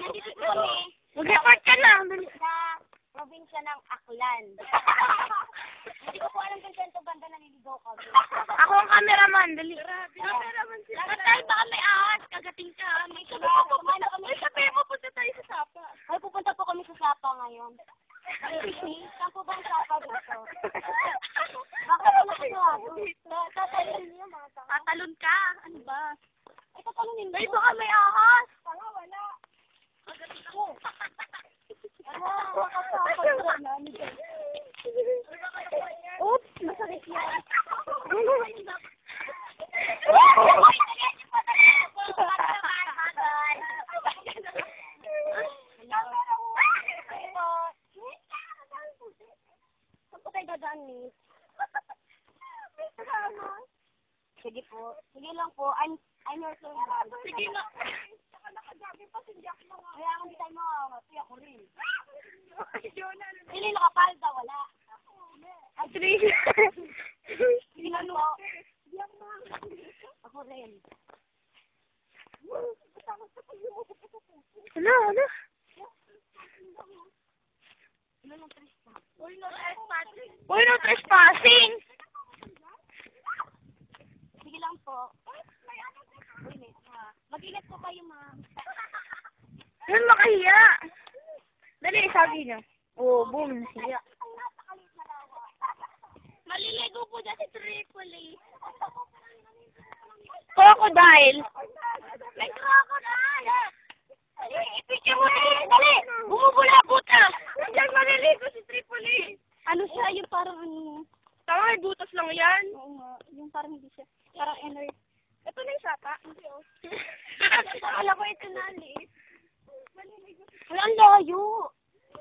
nandito po kami Mag-record ka na. sa probinsya ng Aklan. Hindi ko po alam kung saan ito banda naliligaw kami. Ako ang cameraman. Dali. Cameraman sila. Natal, baka may ahas. Kagating ka. May sabi ko pupunta. May sabi mo, punta tayo sa Sapa. Ay, pupunta po kami sa Sapa ngayon. Saan po ba ang Sapa dito? Bakit wala ka sa tatalon niyo mga tao? Tatalon ka. Ano ba? Ay, tatalunin mo. Ay, baka may ahas. Wala. Kagating ako. Makasapag na. Oops, masakit yan. Sige po. Sige lang po. I'm your servant. Sige na. Nakagabi pa si Jack mga. Kaya hindi tayo makakati. Ako rin. Hindi nakapalda. Wala. Three. Sinano? Ako rin. Ano? Uy, no trespassing. Sige lang po. Mag-ingat po kayo, ma'am. Yun, makahiya. Dali, sabi niyo. Oh, boom, siya. Maliligo po dyan si Tripoli. Crocodile. May crocodile. Dali, ipicture mo na. Dali, bumubulabot na. Diyan maliligo si Tripoli. Ano siya? Yung parang ano? Tama, butas lang yan. Oo nga. Yung parang hindi siya. Parang energy. Ito na yung sapa. Hindi, oh. Akala ko ito na, Liz. Wala, ang layo.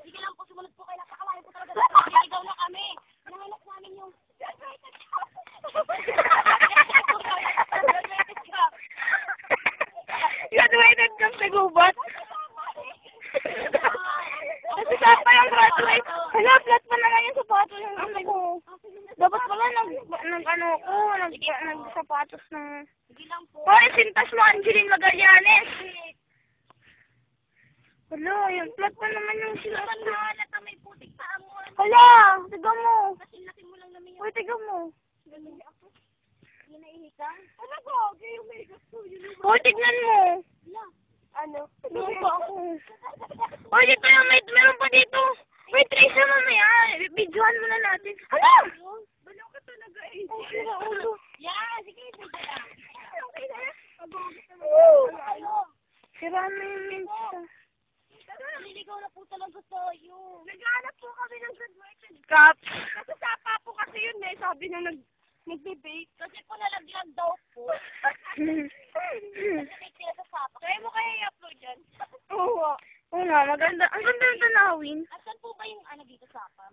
Sige lang po, sumunod po kayo. Nakakalayo po talaga. Naligaw na kami. Nahanap namin yung... Graduated kang sa gubat. Kasi sapa yung graduate. Hala, flat pa naman yung sapatos ng ano ko. Dapat pala nagsapatos na. Sige lang po. Hoy, sintas mo, Angeline Magallanes. Hala, yung flat pa naman yung sinuot na. Halata may putik pa mo. Hala, tiga mo. Laki mo lang namin yung... Uy, tiga mo. Ganun ako. Hindi naihikang. Ano ko? Okay, yung may gusto. Hoy, tignan mo. Wala. Ano? Meron pa ako. Hoy, dito yung meron pa dito. May trace na mamaya. Videohan muna natin. Hala! Balaw ka talaga eh. Sira ulo. Yeah, sige. Okay na. Sira na yung minsa. Naliligaw na po talaga tayo. Naghanap po kami ng graduation Cup. Nasa Sapa po kasi yun eh. Sabi na nagbe-bake. Kasi po nalagyan daw po. Nag-bake sila sa Sapa. Kaya mo kaya i-upload yan? Oo. Oo nga, maganda. Ang ganda ng tanawin. Asan po ba yung ano dito sa Sapa?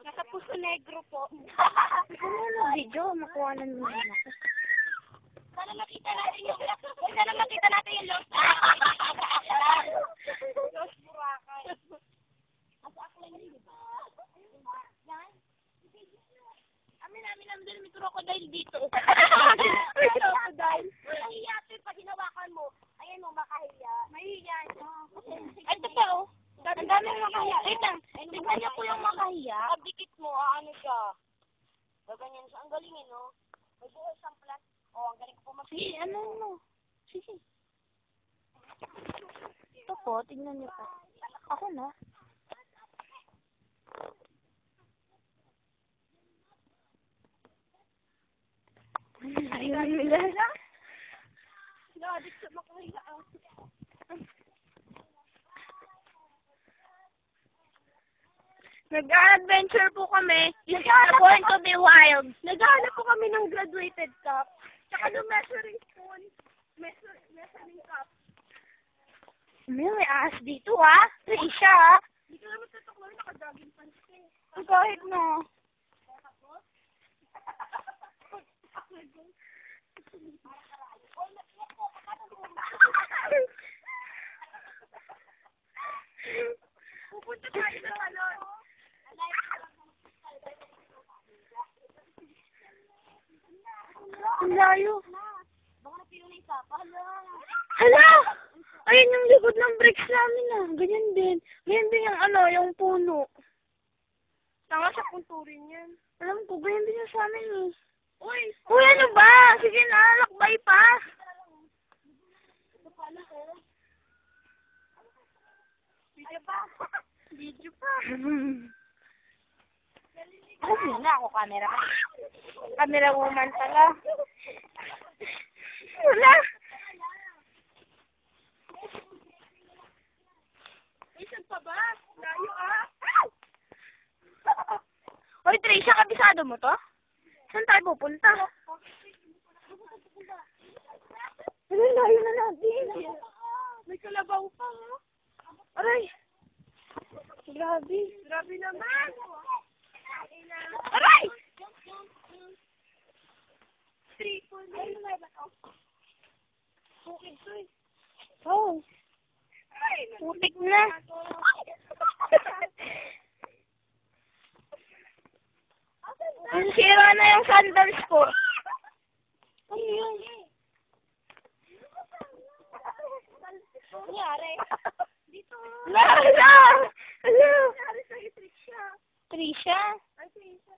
Nasa Puso Negro po. Ano video? Makuha mo na. Sana makita natin yung Los Los Boracay. Asa ako lang yun, diba? Yan? Amin din may crocodile dito. Crocodile. Mahihiya ito pag hinawakan mo. Ayan mo, makahiya. Mahihiya siya. Ito pa oh. Ang dami ng makahiya. Wait lang. Tignan niyo po yung makahiya. Pagdikit mo, ano siya. Gaganyan siya. Ang galing eh, no? May buhay siyang plat. Oh, ang galing po Sige, ano mo? Sige. Ito po, tignan niyo po. Ako na. Ayun nila. Nadik sa makahiya. Nag-adventure po kami. Going to be wild. Naghahanap po kami ng graduated cup. Tsaka ng measuring spoon. Measuring cup. May ahas dito ha. Trisha ha. Hindi ka naman tutuklaw, naka-jogging pants ka eh. Kahit na. Pupunta tayo sa salon. Ang layo. Baka napilo na isa. Hala. Hala! Ayun yung likod ng bricks namin ah. Ganyan din. Ganyan din yung ano, yung puno. Tanga sa punturin yan. Alam ko, ganyan din yung sa amin eh. Uy! Uy, ano ba? Sige na, lakbay pa. Ito pala oh. Video pa. Video pa. Ano na ako, camera. Camera woman pala. Wala. Saan pa ba? Layo ah. Hoy, Trisha, kabisado mo to? Saan tayo pupunta? Ano, layo na natin. May kalabaw pa ha. Aray. Grabe. Grabe naman. Aray! Tripoli. Ano na ba ito? Bukid to eh. Oh, Ay, putik na. Ang sira na yung sandals ko. Ano yun? Nangyari. Dito. Hala! Hala! Nangyari sa Trisha. Trisha? Ay, Trisha.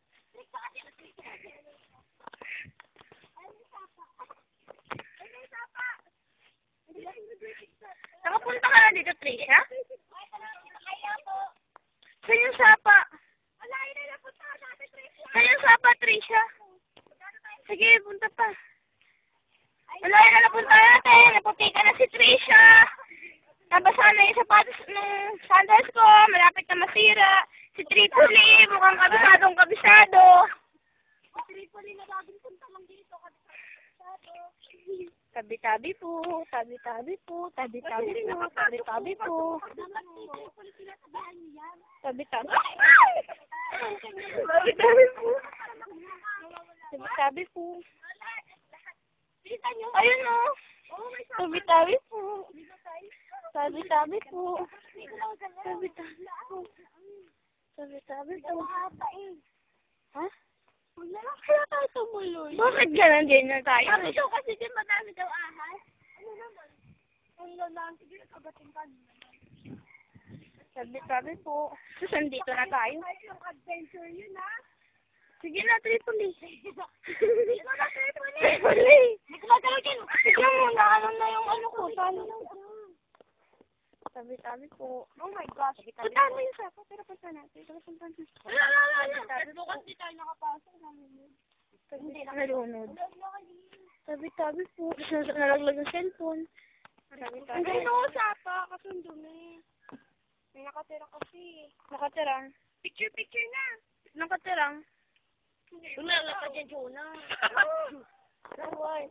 Nakapunta ka na dito, Trisha? Saan yung sapa? Saan yung sapa, Trisha? Sige, punta pa. Wala na napunta natin. Naputika na si Trisha. Nabasa na yung sapatos ng sandals ko. Malapit na masira. Si Tripoli, mukhang kabisadong kabisado. Tripoli na laging punta lang dito. Tabi-tabi po, tabi-tabi po, tabi-tabi po, tabi-tabi po. Dapat si Tripoli pinatabahan niyo yan. Tabi-tabi. Tabi-tabi po. Tabi-tabi po. Kita niyo? Ayun o. Oh, may Tabi-tabi po. dito tayo. Tabi-tabi po. Dito lang sa Tabi-tabi po. Tabi-tabi po. Ata eh. Ha? Wala lang kaya tayo tumuloy. Bakit ganun din na tayo? Sabi daw kasi din madami daw ahas. Ano naman? Ang lalang, sige, kabating ka. Tabi-tabi po. Susan, dito na tayo. Ay, yung adventure yun ha. Sige na, Tripoli. Dito na Tripoli. Tripoli. Hindi ko magalaw dyan. Tignan mo, naano na yung ano ko. Talo na. Tabi-tabi po. Oh my gosh. Punta mo yung sapa, pero punta natin. Punta natin. Wala. Bukas di tayo nakapasok namin. Hindi na nalunod. Tabi-tabi po. Nalaglag yung cellphone. Tabi-tabi. Hindi na usapa kasi ang dumi. May nakatira kasi. Nakatirang. Picture na. Nakatirang. Wala ka dyan, Jonah. Naway.